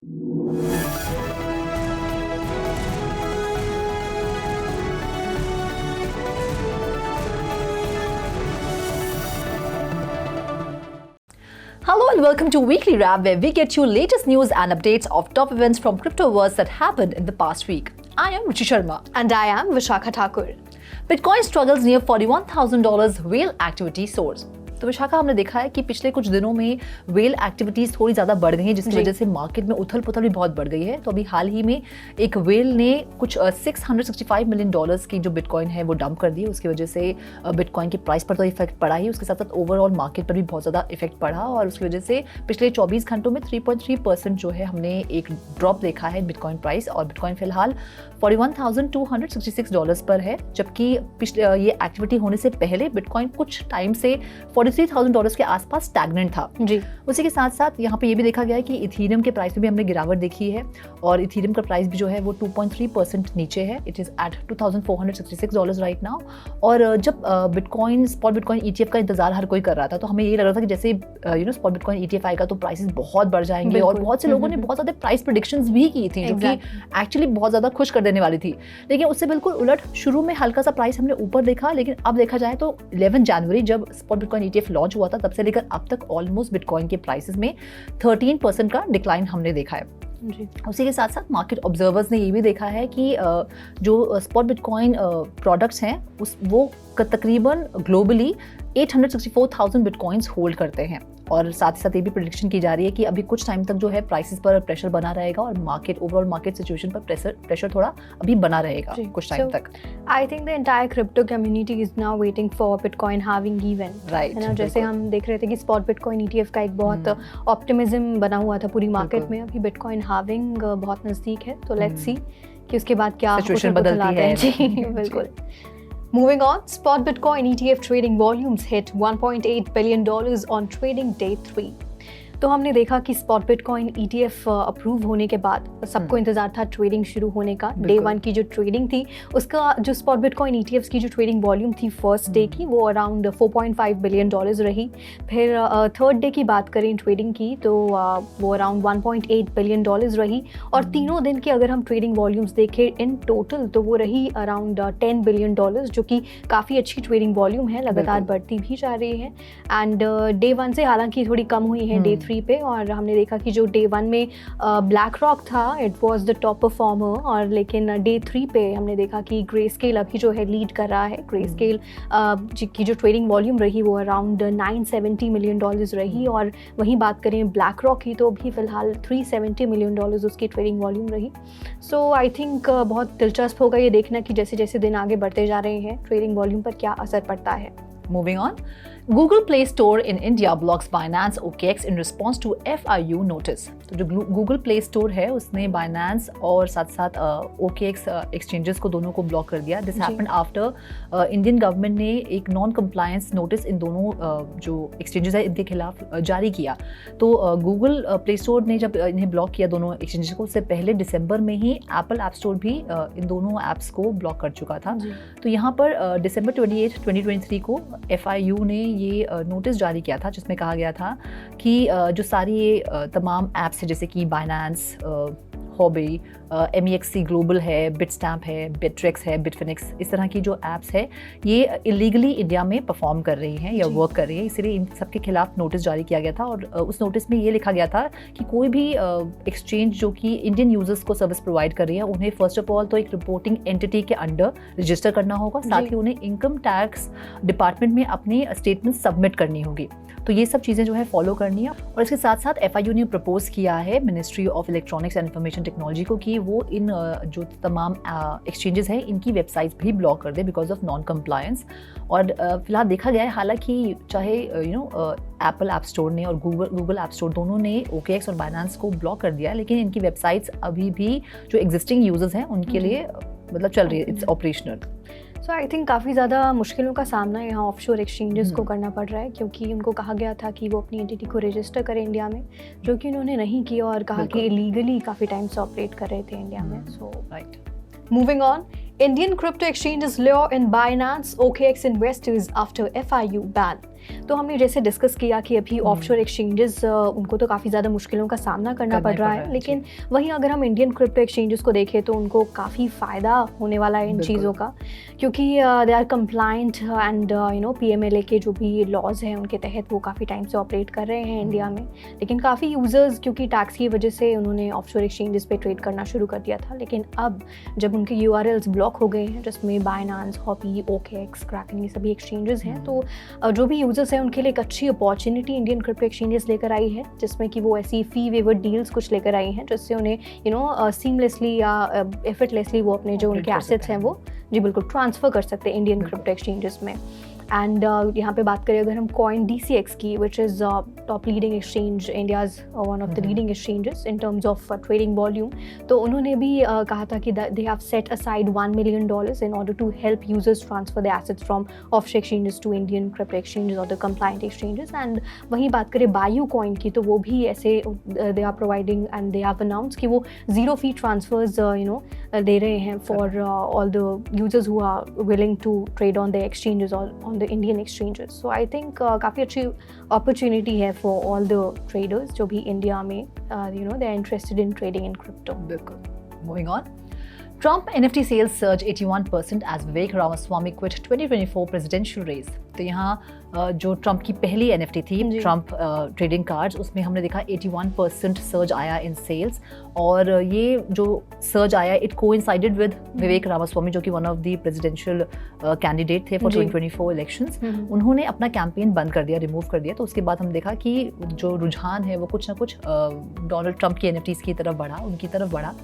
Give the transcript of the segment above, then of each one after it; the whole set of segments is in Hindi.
Hello and welcome to Weekly Wrap, where we get you latest news and updates of top events from Cryptoverse that happened in the past week. I am Ruchi Sharma. And I am Vishakha Thakur. Bitcoin struggles near $41,000 whale activity source. तो विशाखा, हमने देखा है कि पिछले कुछ दिनों में वेल एक्टिविटीज थोड़ी ज़्यादा बढ़ गई हैं, जिसकी वजह से मार्केट में उथल पुथल भी बहुत बढ़ गई है। तो अभी हाल ही में एक वेल ने कुछ $665 मिलियन की जो बिटकॉइन है वो डंप कर दी। उसकी वजह से बिटकॉइन के प्राइस पर तो इफेक्ट पड़ा ही, उसके साथ साथ ओवरऑल मार्केट पर भी बहुत ज़्यादा इफेक्ट पड़ा और उसकी वजह से पिछले 24 घंटों में 3.3% जो है हमने एक ड्रॉप देखा है बिटकॉइन प्राइस। और बिटकॉइन फिलहाल $41,266 पर है, जबकि पिछले ये एक्टिविटी होने से पहले बिटकॉइन कुछ टाइम से $43,000 के आसपास स्टैग्नेंट था जी। उसी के साथ साथ यहाँ पे ये भी देखा गया है कि इथीरियम के प्राइस में भी हमने गिरावट देखी है और इथीरियम का प्राइस भी जो है वो 2.3% नीचे है। It is at $2,466 right now. और जब बिटकॉइन स्पॉट बिटकॉइन ETF का इंतजार हर कोई कर रहा था, तो हमें ये लग रहा था कि जैसे स्पॉट बिटकॉइन ETF आएगा तो प्राइसेस बहुत बढ़ जाएंगे और बहुत से लोगों ने बहुत ज़्यादा प्राइस प्रेडिक्शंस भी की थी, जो कि एक्चुअली बहुत ज़्यादा खुश कर देने वाली थी। लेकिन उससे बिल्कुल उलट, शुरू में हल्का सा प्राइस हमने ऊपर देखा, लेकिन अब देखा जाए तो 11 जनवरी जब स्पॉट बिटकॉइन ETF लॉन्च हुआ था, तब से लेकर अब तक ऑलमोस्ट बिटकॉइन के प्राइसेस में 13% का डिक्लाइन हमने देखा है जी। उसी के साथ साथ मार्केट ऑब्जर्वर्स ने ये भी देखा है कि जो स्पॉट बिटकॉइन प्रोडक्ट्स हैं वो तकरीबन ग्लोबली 864,000 बिटकॉइंस होल्ड करते हैं। और साथ ही साथ ये भी प्रेडिक्शन की जा रही है कि अभी कुछ टाइम तक जो है प्राइसेस पर प्रेशर बना रहेगा और ओवरऑल मार्केट सिचुएशन पर प्रेशर थोड़ा अभी बना रहेगा कुछ टाइम तक। I think the entire crypto community is now waiting for bitcoin halving event, right. है ना, जैसे हम देख रहे थे कि स्पॉट बिटकॉइन ETF का एक बहुत ऑप्टिमिज्म बना हुआ था पूरी मार्केट में। अभी बिटकॉइन हार्विंग बहुत नजदीक है, तो लेट्स सी कि उसके बाद क्या सिचुएशन बदलती है जी। बिल्कुल। Moving on, spot Bitcoin ETF trading volumes hit $1.8 billion on trading day 3. तो हमने देखा कि स्पॉट बिटकॉइन ETF अप्रूव होने के बाद सबको इंतजार था ट्रेडिंग शुरू होने का। डे 1 की जो ट्रेडिंग थी, उसका जो स्पॉट बिटकॉइन ETFs की जो ट्रेडिंग वॉल्यूम थी फर्स्ट डे की, वो अराउंड $4.5 बिलियन रही। फिर थर्ड डे की बात करें ट्रेडिंग की, तो वो अराउंड $1.8 बिलियन रही। और तीनों दिन की अगर हम ट्रेडिंग वॉल्यूम्स देखें इन टोटल, तो वो रही अराउंड $10 बिलियन, जो कि काफ़ी अच्छी ट्रेडिंग वॉल्यूम है, लगातार बढ़ती भी जा रही है। एंड डे 1 से हालांकि थोड़ी कम हुई है डे 3 पे। और हमने देखा कि जो डे 1 में ब्लैक रॉक था, it was the top performer. और लेकिन डे 3 पे हमने देखा कि ग्रेस्केल अभी जो है लीड कर रहा है। ग्रेस्केल की जो ट्रेडिंग वॉल्यूम रही वो अराउंड $970 मिलियन रही। और वहीं बात करें ब्लैक रॉक की, तो अभी फिलहाल $370 मिलियन उसकी ट्रेडिंग वॉल्यूम रही। सो आई थिंक बहुत दिलचस्प होगा ये देखना कि जैसे जैसे दिन आगे बढ़ते जा रहे हैं ट्रेडिंग वॉल्यूम पर क्या असर पड़ता है। Moving on, Google Play Store in India blocks Binance OKX in response to FIU notice. तो जो Google Play Store है उसने Binance और साथ साथ OKX exchanges को दोनों को ब्लॉक कर दिया। This happened after Indian government ने एक नॉन कंप्लायंस नोटिस इन दोनों जो exchanges है इनके खिलाफ जारी किया। तो Google Play Store ने जब इन्हें ब्लॉक किया दोनों exchanges को, उससे पहले दिसंबर में ही Apple App Store भी इन दोनों ऐप्स को ब्लॉक कर चुका था। तो यहाँ पर दिसंबर 28, 2023 को FIU ने ये नोटिस जारी किया था, जिसमें कहा गया था कि जो सारी ये तमाम ऐप्स हैं जैसे कि बाइनेंस, हॉबी, MEXC ग्लोबल है, बिटस्टैम्प है, बिट्रेक्स है, बिटफिनिक्स, इस तरह की जो ऐप्स है ये इलीगली इंडिया में परफॉर्म कर रही हैं या वर्क कर रही है। इसीलिए इन सब के खिलाफ नोटिस जारी किया गया था। और उस नोटिस में ये लिखा गया था कि कोई भी एक्सचेंज जो कि इंडियन यूजर्स को सर्विस प्रोवाइड कर रही है, उन्हें फर्स्ट ऑफ ऑल तो एक रिपोर्टिंग एंटिटी के अंडर रजिस्टर करना होगा, साथ ही उन्हें इनकम टैक्स डिपार्टमेंट में अपनी स्टेटमेंट सबमिट करनी होगी। तो ये सब चीज़ें जो है फॉलो करनी है। और इसके साथ साथ FIU ने प्रपोज किया है ministry of electronics and information technology को कि वो इन जो तमाम एक्सचेंजेस हैं इनकी वेबसाइट्स भी ब्लॉक कर दे बिकॉज ऑफ नॉन कंप्लायंस। और फिलहाल देखा गया है हालांकि चाहे एप्पल ऐप स्टोर ने और गूगल ऐप स्टोर दोनों ने OKX और बाइनेंस को ब्लॉक कर दिया है, लेकिन इनकी वेबसाइट्स अभी भी जो एग्जिस्टिंग यूजर्स हैं उनके लिए मतलब चल रही है, it's operational. So I think काफ़ी ज़्यादा मुश्किलों का सामना यहाँ ऑफशोर एक्सचेंजेस को करना पड़ रहा है, क्योंकि उनको कहा गया था कि वो अपनी एंटिटी को रजिस्टर करें इंडिया में, जो कि उन्होंने नहीं किया और कहा कि इलीगली काफ़ी टाइम से ऑपरेट कर रहे थे इंडिया में। So right, moving on, Indian crypto exchanges lure in Binance OKX investors after FIU ban. तो हमने जैसे डिस्कस किया कि अभी ऑफशोर एक्सचेंजेस उनको तो काफ़ी ज़्यादा मुश्किलों का सामना करना पड़ रहा है, लेकिन वहीं अगर हम इंडियन क्रिप्टो एक्सचेंजेस को देखें तो उनको काफ़ी फ़ायदा होने वाला है इन चीज़ों का, क्योंकि they are compliant and PMLA के जो भी लॉज हैं उनके तहत वो काफ़ी टाइम से ऑपरेट कर रहे हैं इंडिया में। लेकिन काफ़ी यूज़र्स क्योंकि टैक्स की वजह से उन्होंने ऑफशोर एक्सचेंजेस पे ट्रेड करना शुरू कर दिया था, लेकिन अब जब उनके URLs ब्लॉक हो गए हैं जिसमें बाइनेंस, हॉपी, OKX, क्रैकन ये सभी एक्सचेंजेस हैं, तो जो भी यूज़र्स हैं उनके लिए एक अच्छी अपॉर्चुनिटी इंडियन क्रिप्टो एक्सचेंजेस लेकर आई है, जिसमें कि वो ऐसी फी वेवर डील्स कुछ लेकर आई हैं जिससे उन्हें सीमलेसली या एफर्टलेसली वो अपने जो उनके एसेट्स हैं वो जी बिल्कुल ट्रांसफ़र कर सकते हैं इंडियन क्रिप्टो एक्सचेंजेस में। एंड यहाँ पे बात करें अगर हम कॉइन DCX की, which is top leading exchange, India's one of the leading exchanges in terms of trading volume, तो उन्होंने भी कहा था कि they have set aside $1 million in order to help users transfer the assets from offshore exchanges to Indian crypto exchanges और द कंप्लाइंट एक्सचेंजेस। एंड वहीं बात करें बायू कॉइन की, तो वो भी ऐसे they are providing and they have announce कि वो 0 fee ट्रांसफर्स दे रहे हैं for all the users who are willing to trade on the exchanges और ऑन the Indian exchanges. So I think काफ़ी अच्छी opportunity है for all the traders जो भी इंडिया में they are interested in trading in crypto. बिल्कुल. Moving on. Trump NFT sales surge 81% as Vivek Ramaswamy quit 2024 presidential race. तो यहाँ जो ट्रम्प की पहली NFT थी, ट्रम्प ट्रेडिंग कार्ड्स, उसमें हमने देखा 81% सर्ज आया इन सेल्स, और ये जो सर्ज आया इट कोइंसाइडेड विद विवेक रामास्वामी जो कि one of the presidential candidate थे फॉर 2024 इलेक्शंस। उन्होंने अपना कैंपेन बंद कर दिया, रिमूव कर दिया, तो उसके बाद हम देखा कि जो रुझान है वो कुछ ना कुछ डोनाल्ड ट्रम्प की NFTs की तरफ बढ़ा, उनकी तरफ बढ़ा।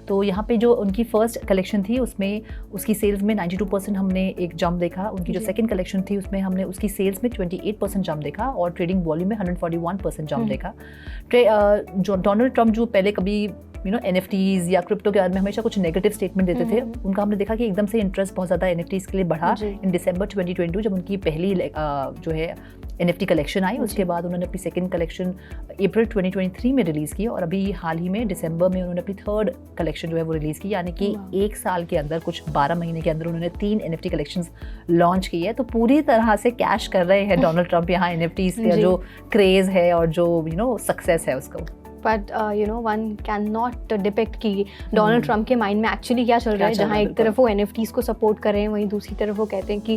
तो यहाँ पे जो उनकी फर्स्ट कलेक्शन थी उसमें उसकी सेल्स में 92% हमने एक जंप देखा, उनकी जो सेकंड कलेक्शन थी उसमें हमने उसकी सेल्स में 28% जंप देखा, और ट्रेडिंग वॉल्यूम में 141% जंप देखा। जो डोनाल्ड ट्रम्प जो पहले कभी NFTs या क्रिप्टो के बारे में हमेशा कुछ नेगेटिव स्टेटमेंट देते थे, उनका हमने देखा कि एकदम से इंटरेस्ट बहुत ज़्यादा NFTs के लिए बढ़ा इन दिसंबर 2022 जब उनकी पहली जो है NFT कलेक्शन आई। उसके बाद उन्होंने अपनी सेकंड कलेक्शन अप्रैल 2023 में रिलीज़ की, और अभी हाल ही में दिसंबर में उन्होंने अपनी थर्ड कलेक्शन जो है वो रिलीज़ की, यानी कि एक साल के अंदर कुछ 12 महीने के अंदर उन्होंने 3 NFT कलेक्शंस लॉन्च की है। तो पूरी तरह से कैश कर रहे हैं डोनाल्ड ट्रम्प यहाँ NFTs का जो क्रेज़ है और जो सक्सेस है उसको। But one can not depict कि डोनाल्ड ट्रम्प के माइंड में एक्चुअली क्या चल रहा है, जहाँ एक तरफ वो NFTs को सपोर्ट कर रहे हैं, वहीं दूसरी तरफ वो कहते हैं कि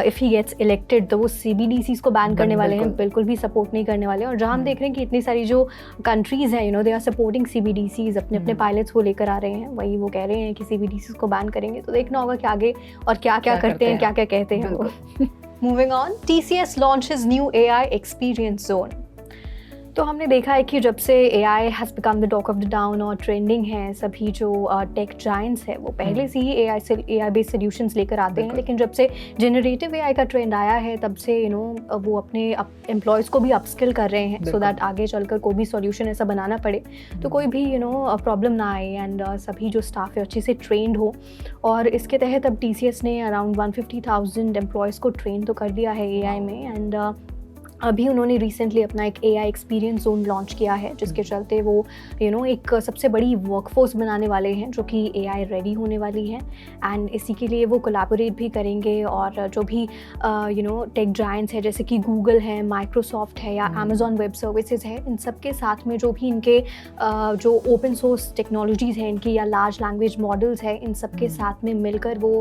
इफ़ ही गेट्स इलेक्टेड तो वो CBDCs को बैन करने वाले हैं, बिल्कुल भी सपोर्ट नहीं करने वाले। और जहाँ हम देख रहे हैं कि इतनी सारी जो कंट्रीज़ हैं दे आर सपोर्टिंग CBDCs, अपने अपने पायलट्स वो लेकर आ रहे हैं, वही वो कह रहे हैं कि CBDCs को बैन करेंगे। तो देखना होगा कि आगे और क्या क्या करते हैं, क्या क्या कहते हैं वो। Moving on, TCS launches new AI experience zone. तो हमने देखा है कि जब से AI has become the talk of the town और ट्रेंडिंग है, सभी जो टेक जायंट्स है वो पहले से ही AI बेस्ड सोल्यूशंस लेकर आते हैं, लेकिन जब से जनरेटिव AI का ट्रेंड आया है तब से वो अपने एम्प्लॉयज़ को भी अपस्किल कर रहे हैं, सो दैट आगे चलकर कोई भी सॉल्यूशन ऐसा बनाना पड़े तो कोई भी प्रॉब्लम ना आए, एंड सभी जो स्टाफ है अच्छे से ट्रेंड हो। और इसके तहत अब TCS ने अराउंड 150,000 एम्प्लॉयज़ को ट्रेन तो कर दिया है AI में, एंड अभी उन्होंने रिसेंटली अपना एक AI एक्सपीरियंस जोन लॉन्च किया है, जिसके चलते वो एक सबसे बड़ी वर्कफोर्स बनाने वाले हैं जो कि AI रेडी होने वाली है। एंड इसी के लिए वो कोलैबोरेट भी करेंगे, और जो भी टेक जायंट्स है जैसे कि गूगल है, माइक्रोसॉफ्ट है या Amazon वेब सर्विसेज है, इन सब के साथ में जो भी इनके जो ओपन सोर्स टेक्नोलॉजीज़ हैं इनकी या लार्ज लैंग्वेज मॉडल्स है, इन सब के साथ में मिलकर वो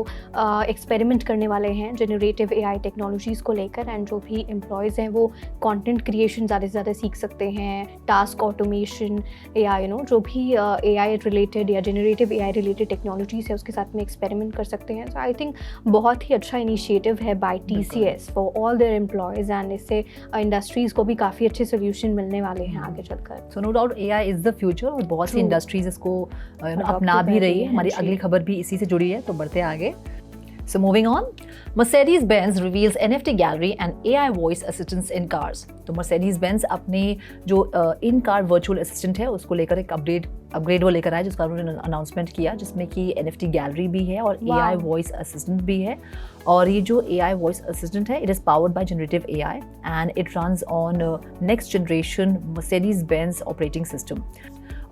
एक्सपेरिमेंट करने वाले हैं जनरेटिव AI टेक्नोलॉजीज़ को लेकर। एंड जो भी एम्प्लॉयज़ हैं वो कंटेंट क्रिएशन ज़्यादा से ज़्यादा सीख सकते हैं, टास्क ऑटोमेशन या जो भी AI रिलेटेड या जनरेटिव AI रिलेटेड टेक्नोलॉजीज़ है उसके साथ में एक्सपेरिमेंट कर सकते हैं। सो आई थिंक बहुत ही अच्छा इनिशिएटिव है by TCS for all their employees, and इससे इंडस्ट्रीज़ को भी काफ़ी अच्छे सोल्यूशन मिलने वाले हैं आगे चलकर। So no doubt AI is the future, और बहुत सी इंडस्ट्रीज़ इसको अपना भी रही है। हमारी अगली खबर भी इसी से जुड़ी है, तो बढ़ते आगे। So moving on, Mercedes-Benz reveals NFT gallery and AI voice assistants in cars. तो Mercedes-Benz अपने जो इन कार वर्चुअल असिस्टेंट है उसको लेकर एक अपग्रेड वो लेकर आया, जिसका उन्होंने अनाउंसमेंट किया, जिसमें कि NFT गैलरी भी है और AI वॉइस असिस्टेंट भी है। और ये जो AI वॉइस असिस्टेंट है, it is powered by generative AI and it runs on next generation Mercedes-Benz operating system.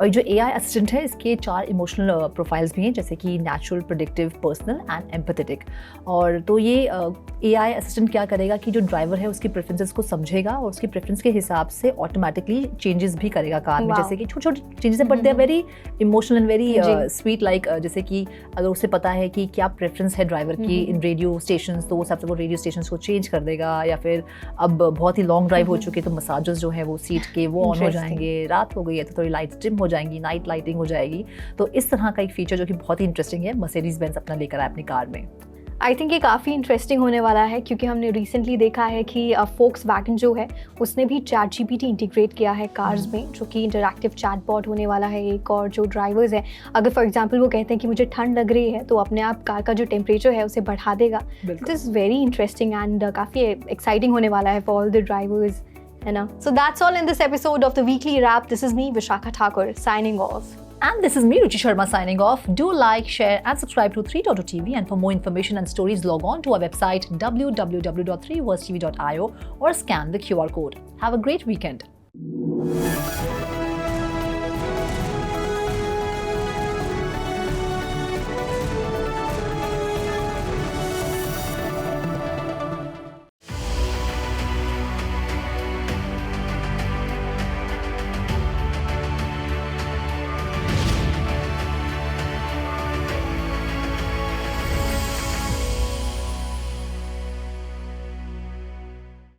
और जो AI असिस्टेंट है इसके 4 इमोशनल प्रोफाइल्स भी हैं, जैसे कि natural, predictive, personal and empathetic. और तो ये AI असिस्टेंट क्या करेगा कि जो ड्राइवर है उसकी प्रेफरेंसेस को समझेगा और उसकी प्रेफरेंस के हिसाब से ऑटोमेटिकली चेंजेस भी करेगा कार में, जैसे कि छोटे छोटे changes, but they are very emotional and very sweet, like जैसे कि अगर उसे पता है कि क्या प्रेफरेंस है ड्राइवर की इन रेडियो स्टेशन, तो वो सबसे वो रेडियो स्टेशन को चेंज कर देगा। या फिर अब बहुत ही लॉन्ग ड्राइव हो चुके तो मसाजेस जो है वो सीट के वो ऑन हो जाएंगे, रात हो गई है तो थोड़ी लाइट्स डिम हो जाएंगी, नाइट लाइटिंग हो जाएगी। तो इस तरह का एक फीचर जो कि बहुत ही इंटरेस्टिंग है मर्सिडीज बेंज अपना लेकर आए अपनी कार में। आई थिंक ये काफ़ी इंटरेस्टिंग होने वाला है, क्योंकि हमने रिसेंटली देखा है कि फोक्सवैगन जो है उसने भी ChatGPT इंटीग्रेट किया है कार्स में, जो कि इंटरैक्टिव चैटबॉट होने वाला है एक। और जो ड्राइवर्स हैं, अगर फॉर एग्जांपल वो कहते हैं कि मुझे ठंड लग रही है तो अपने आप कार का जो टेम्परेचर है उसे बढ़ा देगा। It is very interesting and काफ़ी एक्साइटिंग होने वाला है फॉर ऑल द ड्राइवर्स, है ना। So that's all in this episode of the weekly wrap. This is me Vishakha Thakur signing off. And this is me, Ruchi Sharma, signing off. Do like, share and subscribe to 3.2TV, and for more information and stories log on to our website www.3versetv.io or scan the QR code. Have a great weekend.